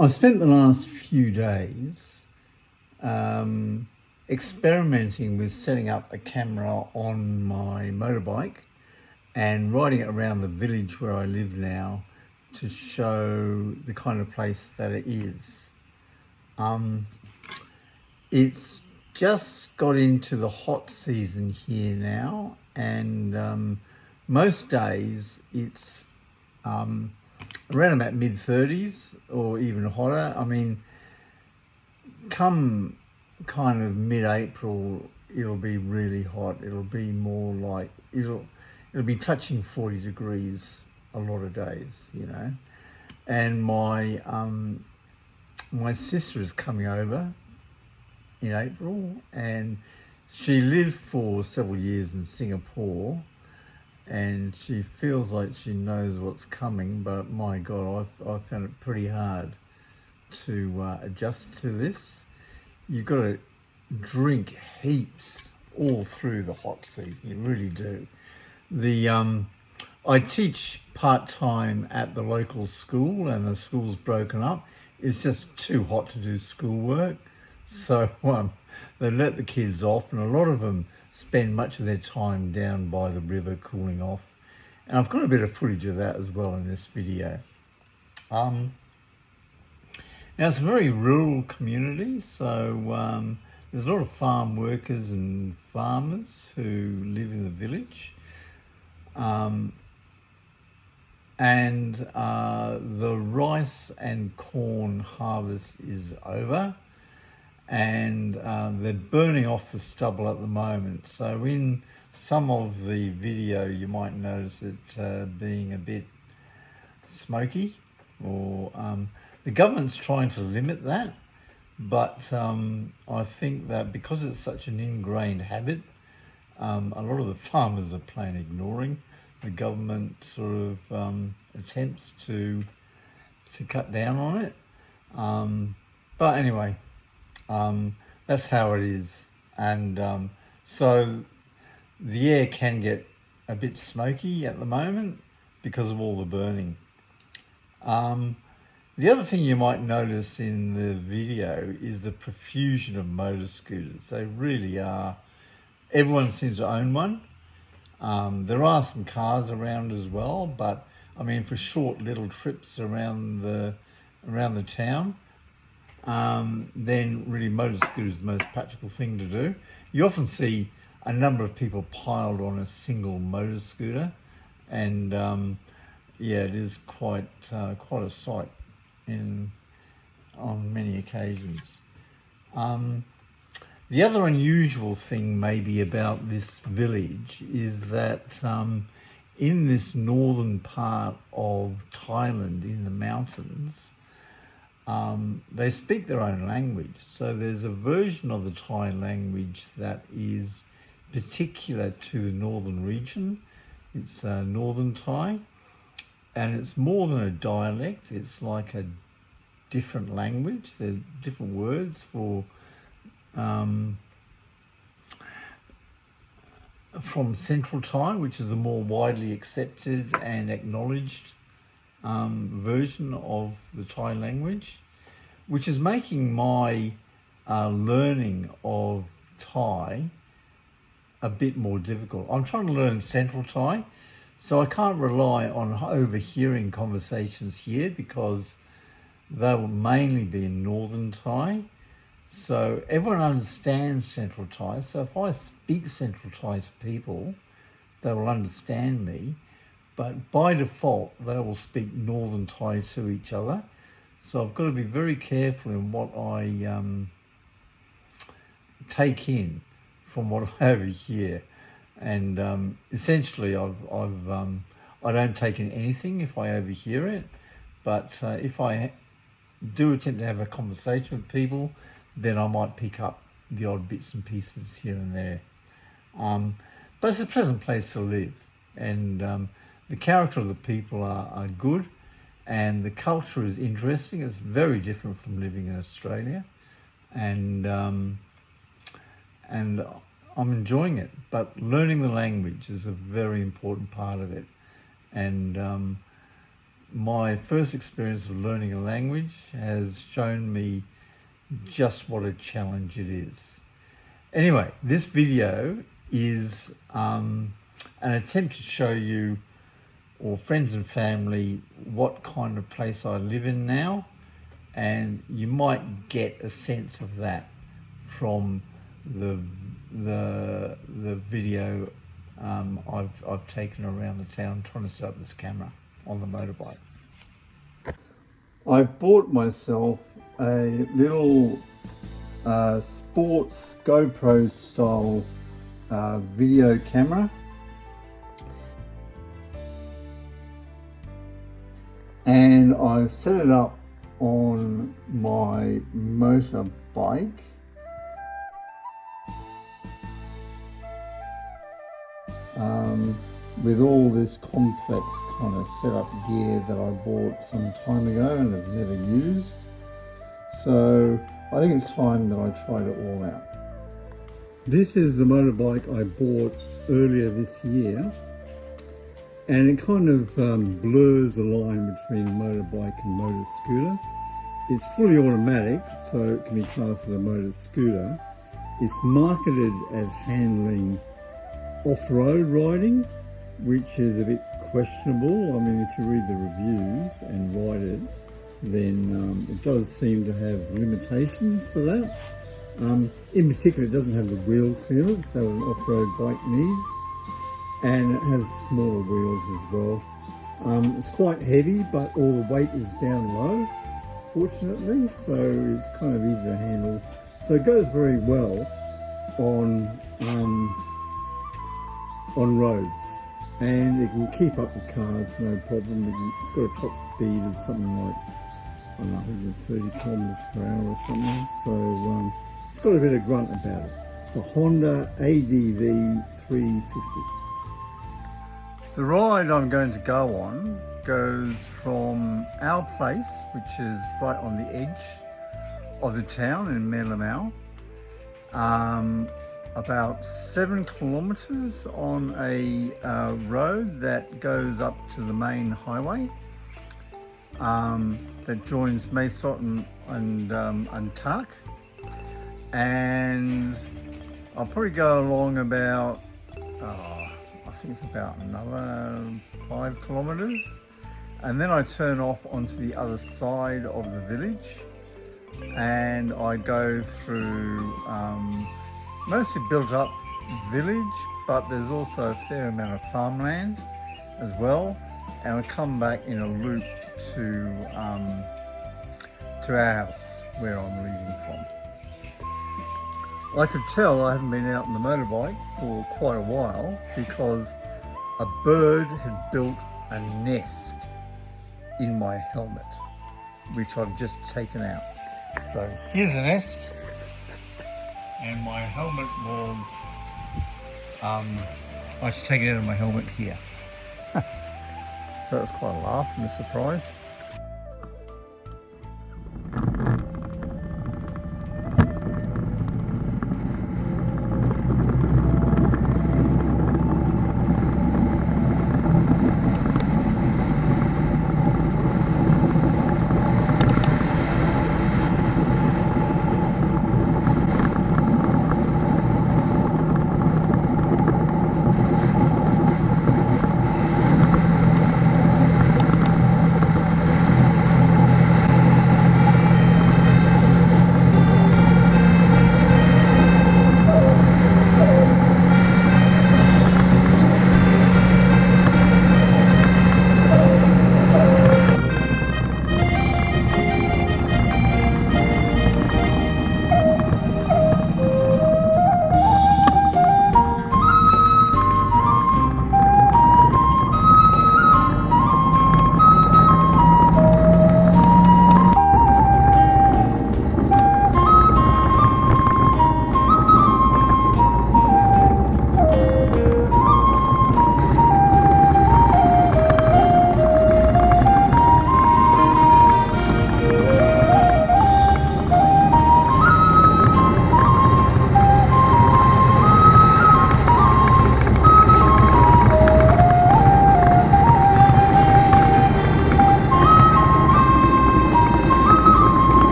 I've spent the last few days experimenting with setting up a camera on my motorbike and riding it around the village where I live now to show the kind of place that it is. It's just got into the hot season here now, and most days it's around about mid-30s or even hotter. I mean, come kind of mid-April, it'll be really hot. It'll be more like, it'll be touching 40 degrees a lot of days, you know. And my sister is coming over in April, and she lived for several years in Singapore, and she feels like she knows what's coming, but my God, I found it pretty hard to adjust to this. You've got to drink heaps all through the hot season, you really do. I teach part-time at the local school, and the school's broken up. It's just too hot to do schoolwork. So they let the kids off, and a lot of them spend much of their time down by the river cooling off. And I've got a bit of footage of that as well in this video. Now it's a very rural community, so there's a lot of farm workers and farmers who live in the village. The rice and corn harvest is over, and they're burning off the stubble at the moment. So in some of the video you might notice it being a bit smoky, or the government's trying to limit that, but I think that because it's such an ingrained habit, a lot of the farmers are plain ignoring the government sort of attempts to cut down on it. But anyway, that's how it is. And so the air can get a bit smoky at the moment because of all the burning. The other thing you might notice in the video is the profusion of motor scooters. They really are. Everyone seems to own one. There are some cars around as well, but I mean, for short little trips around the town, then really motor scooter is the most practical thing to do. You often see a number of people piled on a single motor scooter, and yeah, it is quite a sight on many occasions. The other unusual thing maybe about this village is that in this northern part of Thailand, in the mountains, they speak their own language. So there's a version of the Thai language that is particular to the northern region. It's northern Thai, and it's more than a dialect. It's like a different language. There's different words for from Central Thai, which is the more widely accepted and acknowledged version of the Thai language, which is making my learning of Thai a bit more difficult. I'm trying to learn Central Thai, so I can't rely on overhearing conversations here because they will mainly be in Northern Thai. So everyone understands Central Thai. So if I speak Central Thai to people, they will understand me. But by default, they will speak Northern Thai to each other. So I've got to be very careful in what I take in from what I overhear. And essentially, I don't take in anything if I overhear it. But if I do attempt to have a conversation with people, then I might pick up the odd bits and pieces here and there. But it's a pleasant place to live, and the character of the people are good, and the culture is interesting. It's very different from living in Australia, and I'm enjoying it. But learning the language is a very important part of it, and my first experience of learning a language has shown me just what a challenge it is. Anyway, this video is an attempt to show you, or friends and family, what kind of place I live in now, and you might get a sense of that from the video I've taken around the town trying to set up this camera on the motorbike. I've bought myself a little sports GoPro style video camera, and I've set it up on my motorbike. With all this complex kind of setup gear that I bought some time ago and have never used. So I think it's time that I tried it all out. This is the motorbike I bought earlier this year, and it kind of blurs the line between motorbike and motor scooter. It's fully automatic, so it can be classed as a motor scooter. It's marketed as handling off-road riding, which is a bit questionable. I mean, if you read the reviews and ride it, then it does seem to have limitations for that. In particular, it doesn't have the wheel clearance that an off-road bike needs, and it has smaller wheels as well. It's quite heavy, but all the weight is down low, fortunately, so it's kind of easy to handle. So it goes very well on roads, and it can keep up with cars, no problem. It's got a top speed of something like, I don't know, 130 kilometers per hour or something, so it's got a bit of grunt about it. It's a Honda ADV 350. The ride I'm going to go on goes from our place, which is right on the edge of the town in Mae Lamao, about 7 kilometers on a road that goes up to the main highway that joins Mae and Tak, and I'll probably go along about I think it's about another 5 kilometers, and then I turn off onto the other side of the village, and I go through mostly built up village, but there's also a fair amount of farmland as well, and I come back in a loop to our house where I'm leaving from. I could tell I haven't been out on the motorbike for quite a while because a bird had built a nest in my helmet, which I've just taken out. So here's the nest, and my helmet was, I should take it out of my helmet here. So that was quite a laugh and a surprise.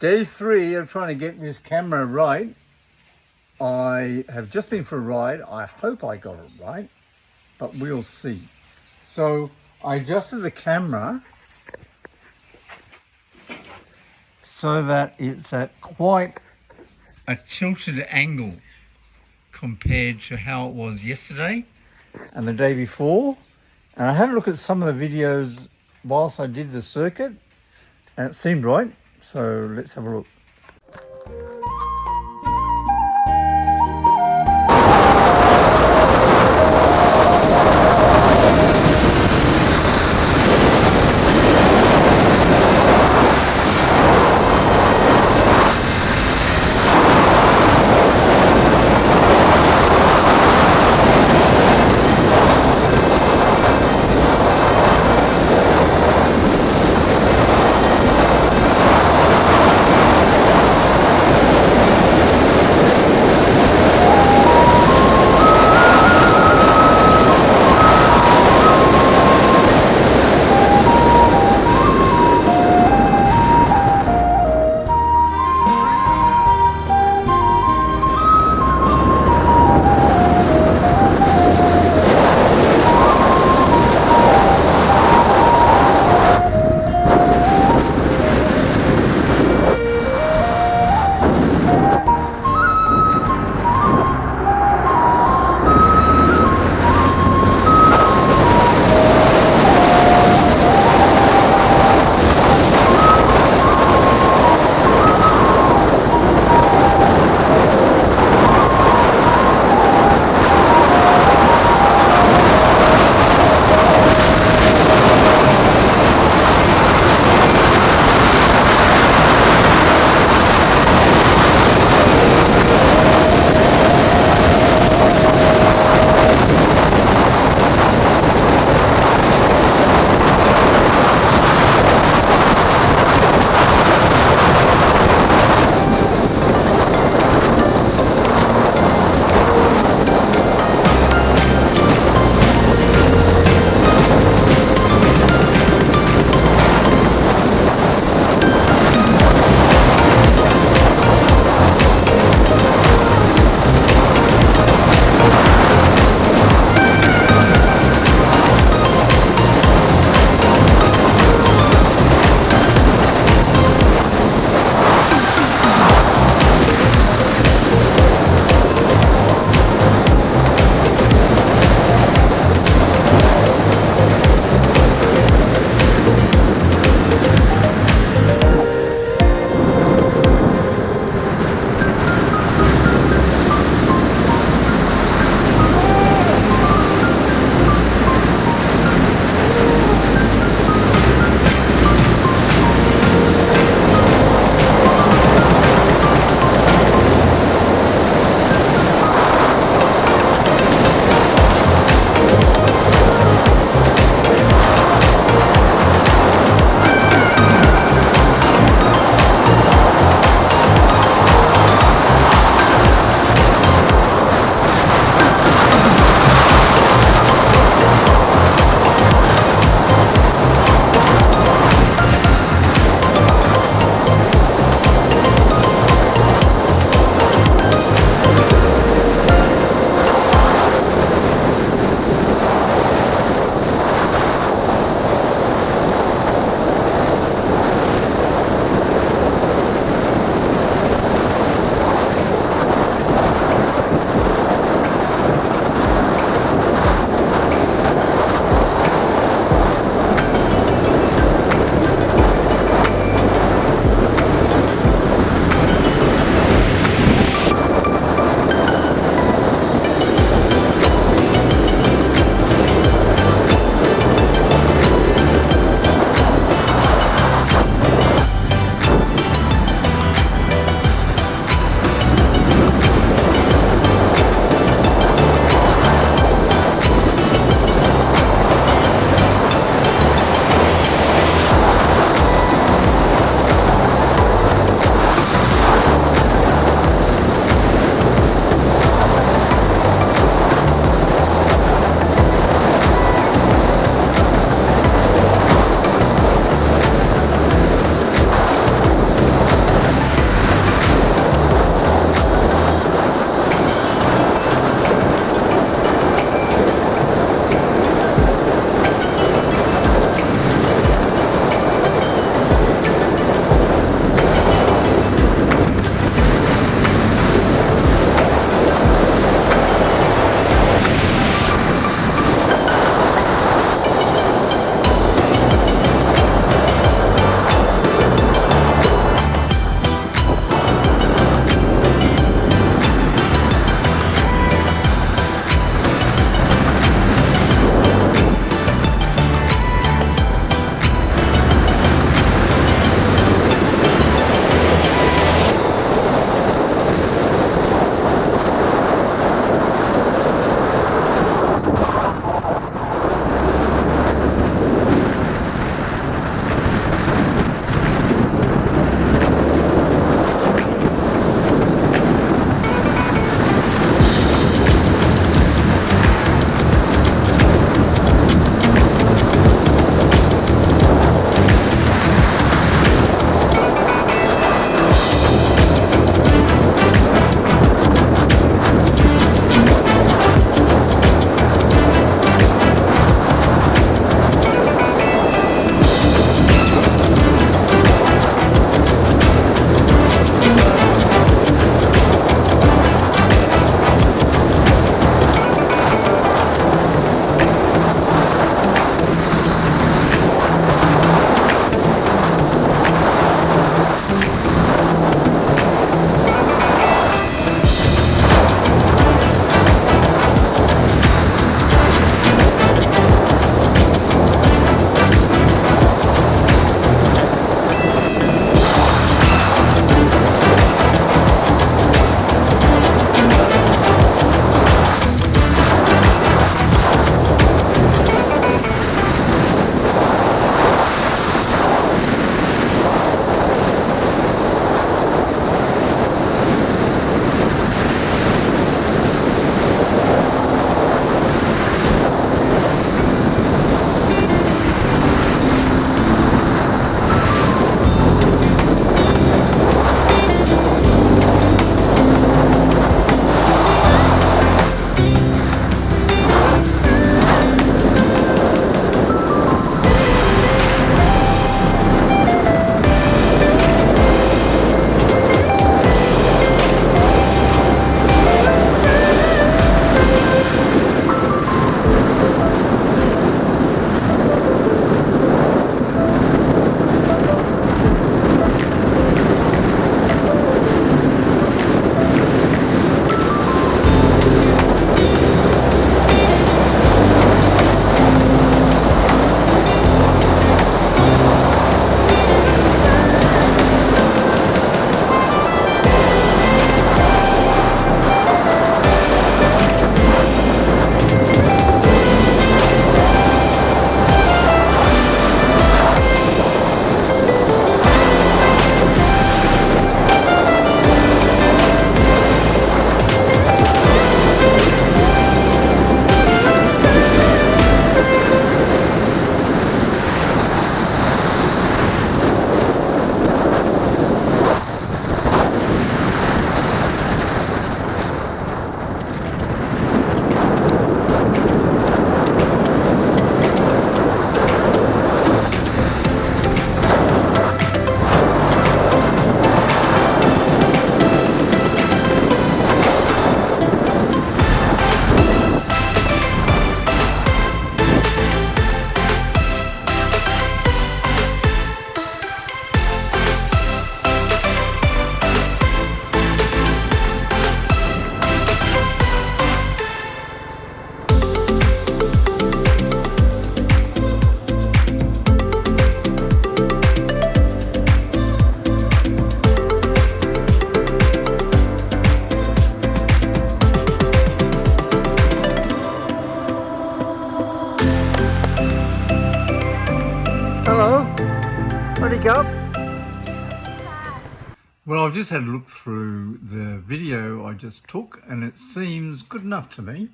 Day 3 of trying to get this camera right. I have just been for a ride. I hope I got it right, but we'll see. So I adjusted the camera so that it's at quite a tilted angle compared to how it was yesterday and the day before. And I had a look at some of the videos whilst I did the circuit, and it seemed right. So let's have a look. up? Well, I've just had a look through the video I just took and it seems good enough to me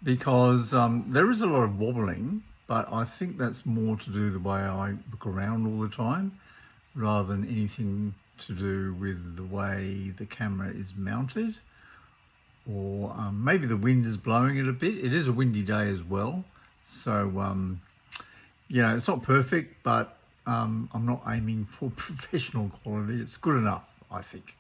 because there is a lot of wobbling, but I think that's more to do the way I look around all the time rather than anything to do with the way the camera is mounted, or maybe the wind is blowing it a bit. It is a windy day as well, so yeah, it's not perfect, but I'm not aiming for professional quality. It's good enough, I think.